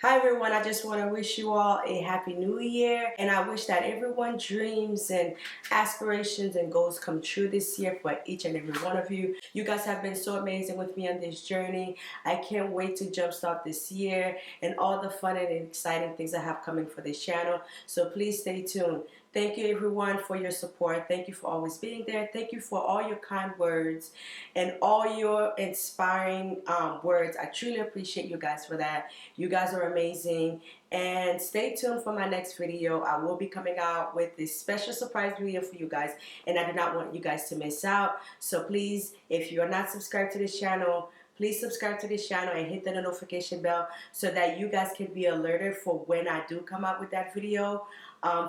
Hi everyone, I just want to wish you all a happy new year, and I wish that everyone's dreams and aspirations and goals come true this year for each and every one of you. You guys have been so amazing with me on this journey. I can't wait to jumpstart this year and all the fun and exciting things I have coming for this channel. So please stay tuned. Thank you everyone for your support. Thank you for always being there. Thank you for all your kind words and all your inspiring words. I truly appreciate you guys for that. You guys are amazing, and stay tuned for my next video. I will be coming out with this special surprise video for you guys, and I do not want you guys to miss out. So please, if you're not subscribed to this channel, please subscribe to this channel and hit the notification bell so that you guys can be alerted for when I do come out with that video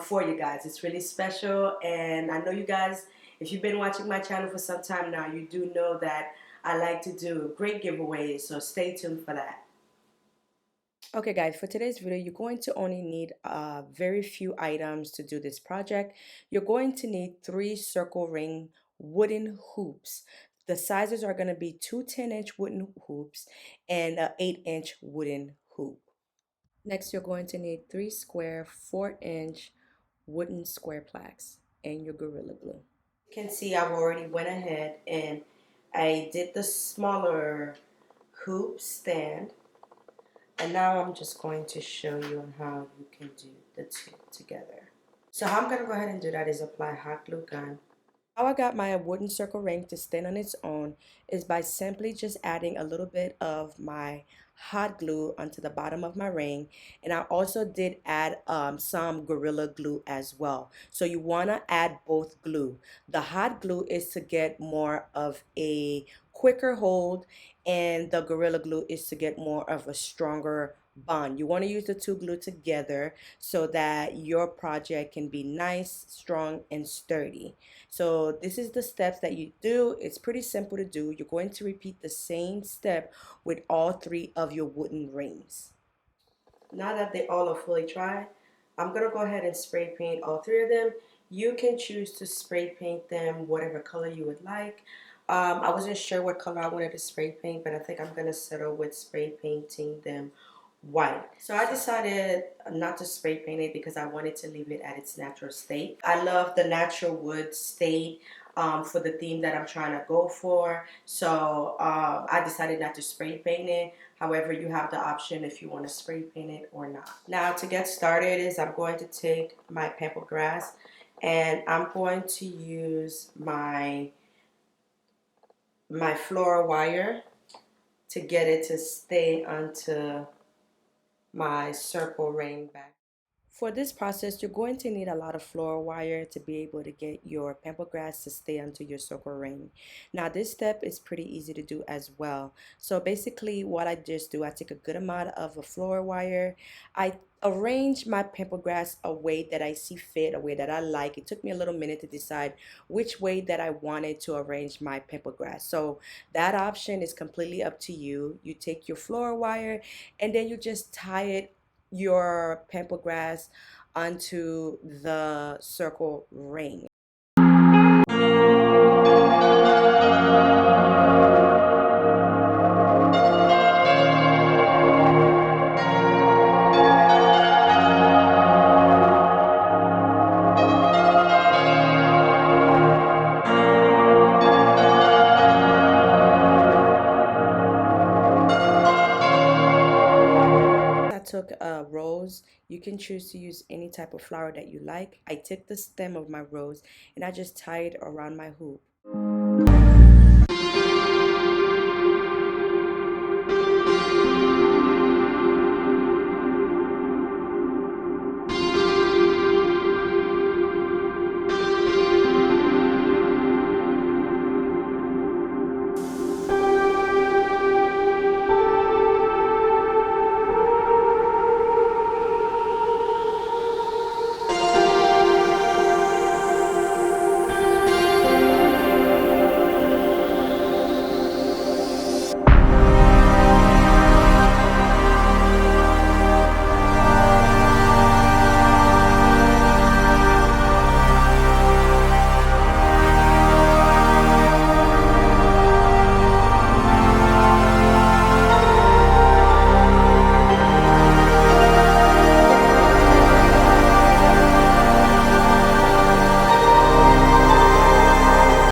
for you guys. It's really special, and I know you guys, if you've been watching my channel for some time now, you do know that I like to do great giveaways, so stay tuned for that. Okay guys, for today's video, you're going to only need very few items to do this project. You're going to need 3 circle ring wooden hoops. The sizes are going to be 2 10-inch wooden hoops and an 8-inch wooden hoop. Next, you're going to need 3 square 4-inch wooden square plaques and your Gorilla Glue. You can see I've already went ahead and I did the smaller hoop stand. And now I'm just going to show you on how you can do the two together. So how I'm going to go ahead and do that is apply hot glue gun. How I got my wooden circle ring to stand on its own is by simply just adding a little bit of my hot glue onto the bottom of my ring, and I also did add some Gorilla Glue as well. So you want to add both glue. The hot glue is to get more of a quicker hold, and the Gorilla Glue is to get more of a stronger bond. You want to use the two glue together so that your project can be nice, strong, and sturdy. So this is the steps that you do. It's pretty simple to do. You're going to repeat the same step with all 3 of your wooden rings. Now that they all are fully dry, I'm going to go ahead and spray paint all 3 of them. You can choose to spray paint them whatever color you would like. I wasn't sure what color I wanted to spray paint, but I think I'm going to settle with spray painting them white. So I decided not to spray paint it because I wanted to leave it at its natural state. I love the natural wood state for the theme that I'm trying to go for. So I decided not to spray paint it. However, you have the option if you want to spray paint it or not. Now to get started is I'm going to take my pampas grass and I'm going to use my floral wire to get it to stay onto my circle ring back. For this process, you're going to need a lot of floral wire to be able to get your pampas grass to stay onto your circle ring. Now this step is pretty easy to do as well. So basically what I just do, I take a good amount of a floral wire. I arrange my pampas grass a way that I see fit, a way that I like. It took me a little minute to decide which way that I wanted to arrange my pampas grass. So that option is completely up to you. You take your floral wire and then you just tie it your pampas grass onto the circle ring. I took a rose. You can choose to use any type of flower that you like. I took the stem of my rose and I just tied it around my hoop.